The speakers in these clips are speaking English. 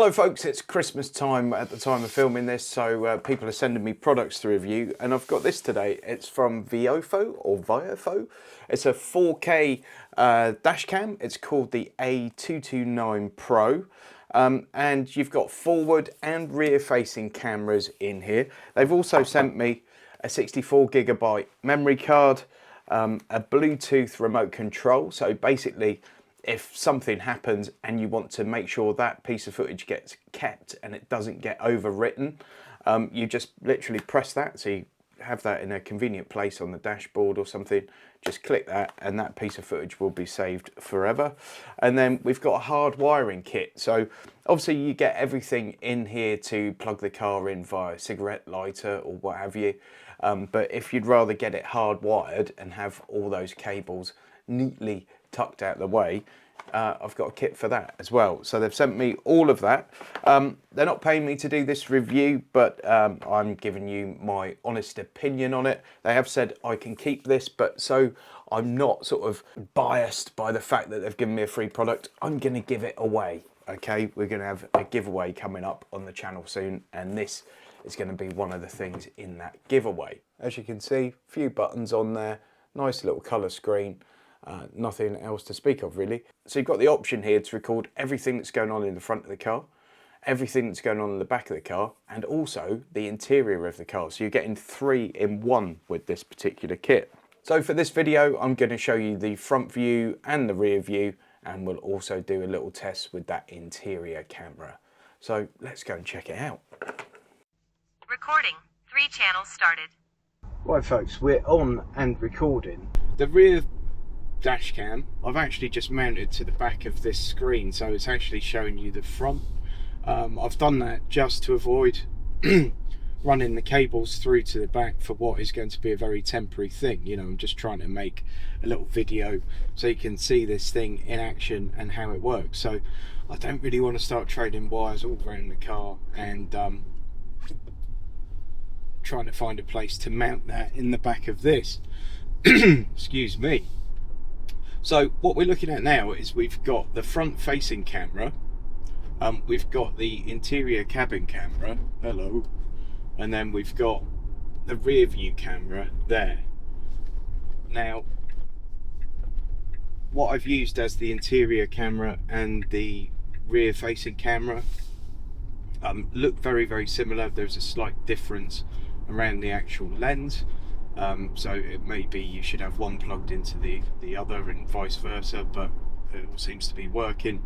Hello folks, it's Christmas time at the time of filming this, so people are sending me products to review, and I've got this today. It's from Viofo or Viofo. It's a 4K dash cam. It's called the A229Pro. And you've got forward and rear facing cameras in here. They've also sent me a 64GB memory card, a Bluetooth remote control. So basically, if something happens and you want to make sure that piece of footage gets kept and it doesn't get overwritten, you just literally press that. So you have that in a convenient place on the dashboard or something. Just click that and that piece of footage will be saved forever. And then we've got a hard wiring kit. So obviously you get everything in here to plug the car in via cigarette lighter or what have you. But if you'd rather get it hardwired and have all those cables neatly tucked out the way, I've got a kit for that as well. So they've sent me all of that. They're not paying me to do this review, but I'm giving you my honest opinion on it. They have said I can keep this, but so I'm not sort of biased by the fact that they've given me a free product, I'm going to give it away. Okay, we're going to have a giveaway coming up on the channel soon, and this is going to be one of the things in that giveaway. As you can see, a few buttons on there, nice little colour screen. Nothing else to speak of really. So you've got the option here to record everything that's going on in the front of the car, everything that's going on in the back of the car, and also the interior of the car. So you're getting 3 in 1 with this particular kit. So for this video, I'm going to show you the front view and the rear view, and we'll also do a little test with that interior camera. So let's go and check it out. Recording. 3 channels started. Right folks, we're on and recording. The rear dash cam I've actually just mounted to the back of this screen, so it's actually showing you the front. I've done that just to avoid running the cables through to the back for what is going to be a very temporary thing. You know, I'm just trying to make a little video so you can see this thing in action and how it works. So I don't really want to start trading wires all around the car and trying to find a place to mount that in the back of this. Excuse me. So what we're looking at now is we've got the front facing camera, we've got the interior cabin camera, hello, and then we've got the rear view camera there. Now what I've used as the interior camera and the rear facing camera look very, very similar. There's a slight difference around the actual lens. So it may be you should have one plugged into the other and vice versa, but it all seems to be working,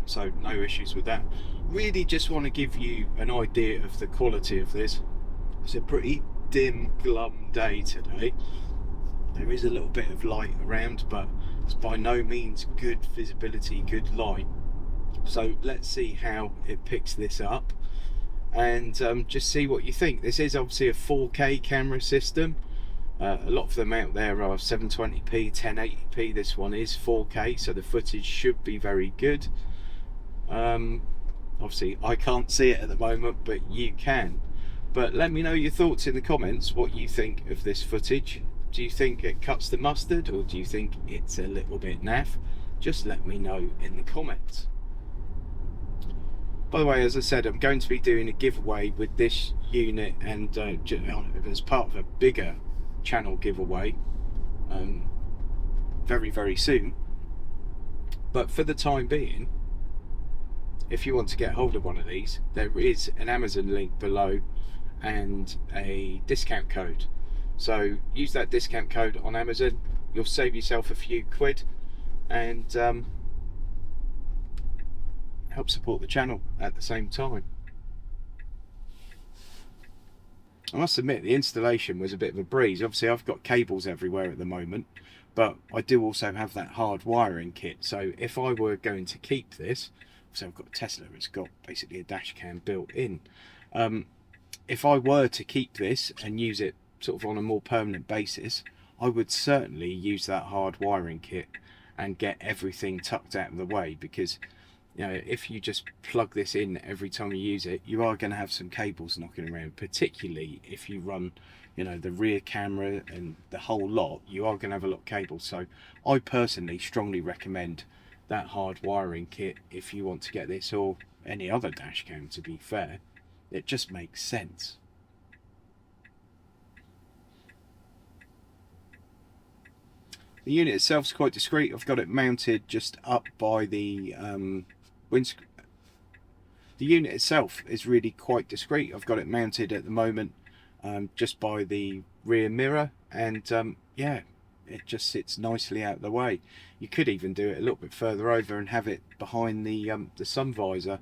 so no issues with that. Really just want to give you an idea of the quality of this. It's a pretty dim, glum day today. There is a little bit of light around, but it's by no means good visibility, good light. So let's see how it picks this up and just see what you think. This is obviously a 4K camera system. A lot of them out there are 720p, 1080p. This one is 4K, so the footage should be very good. Obviously I can't see it at the moment, but you can. But let me know your thoughts in the comments, what you think of this footage. Do you think it cuts the mustard, or do you think it's a little bit naff? Just let me know in the comments. By the way, as I said, I'm going to be doing a giveaway with this unit, and as part of a bigger channel giveaway very, very soon. But for the time being, if you want to get hold of one of these, there is an Amazon link below and a discount code. So use that discount code on Amazon, you'll save yourself a few quid and help support the channel at the same time. I must admit the installation was a bit of a breeze. Obviously I've got cables everywhere at the moment, but I do also have that hard wiring kit. So if I were going to keep this, so I've got a Tesla, it's got basically a dash cam built in. If I were to keep this and use it sort of on a more permanent basis, I would certainly use that hard wiring kit and get everything tucked out of the way, because you know, if you just plug this in every time you use it, you are going to have some cables knocking around, particularly if you run, you know, the rear camera and the whole lot. You are going to have a lot of cables. So I personally strongly recommend that hard wiring kit if you want to get this, or any other dash cam, to be fair. It just makes sense. The unit itself is quite discreet. I've got it mounted just up by the windscreen. The unit itself is really quite discreet. I've got it mounted at the moment just by the rear mirror, and yeah, it just sits nicely out of the way. You could even do it a little bit further over and have it behind the sun visor.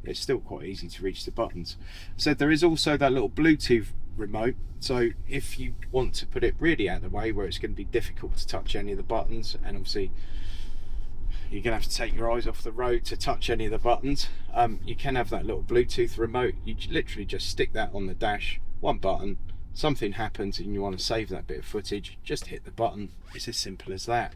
It's still quite easy to reach the buttons. So there is also that little Bluetooth remote, so if you want to put it really out of the way where it's going to be difficult to touch any of the buttons, and obviously you're going to have to take your eyes off the road to touch any of the buttons, you can have that little Bluetooth remote. You literally just stick that on the dash, one button, something happens and you want to save that bit of footage, just hit the button. It's as simple as that.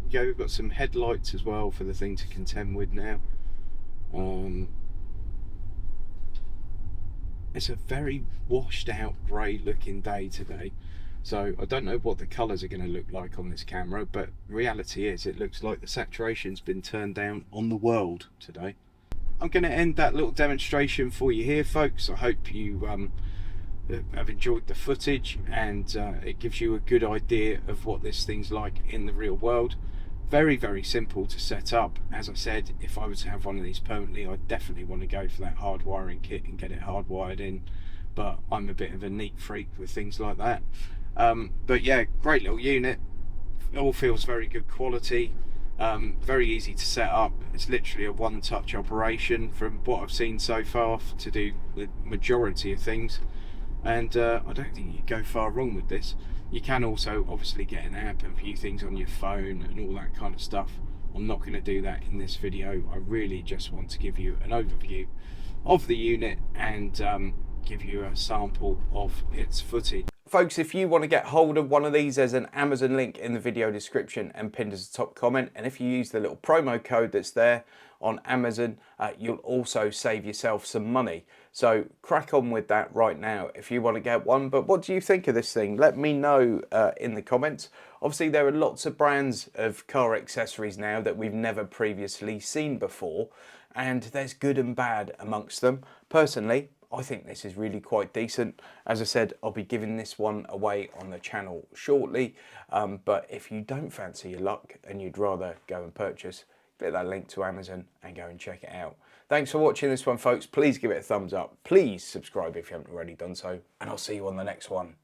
Yeah, we've got some headlights as well for the thing to contend with now. It's a very washed out grey looking day today, so I don't know what the colours are going to look like on this camera, but reality is it looks like the saturation's been turned down on the world today. I'm going to end that little demonstration for you here, folks. I hope you have enjoyed the footage, and it gives you a good idea of what this thing's like in the real world. Very, very simple to set up. As I said, if I was to have one of these permanently, I'd definitely want to go for that hard wiring kit and get it hardwired in, but I'm a bit of a neat freak with things like that. But yeah, great little unit. It all feels very good quality, very easy to set up. It's literally a one-touch operation from what I've seen so far to do the majority of things, and I don't think you go far wrong with this. You can also obviously get an app and view things on your phone and all that kind of stuff. I'm not going to do that in this video. I really just want to give you an overview of the unit and give you a sample of its footage. Folks, if you want to get hold of one of these, there's an Amazon link in the video description and pinned as a top comment, and if you use the little promo code that's there on Amazon, you'll also save yourself some money. So crack on with that right now if you want to get one. But what do you think of this thing? Let me know in the comments. Obviously there are lots of brands of car accessories now that we've never previously seen before, and there's good and bad amongst them. Personally, I think this is really quite decent. As I said, I'll be giving this one away on the channel shortly, but if you don't fancy your luck and you'd rather go and purchase, click that link to Amazon and go and check it out. Thanks for watching this one, folks. Please give it a thumbs up. Please subscribe if you haven't already done so, and I'll see you on the next one.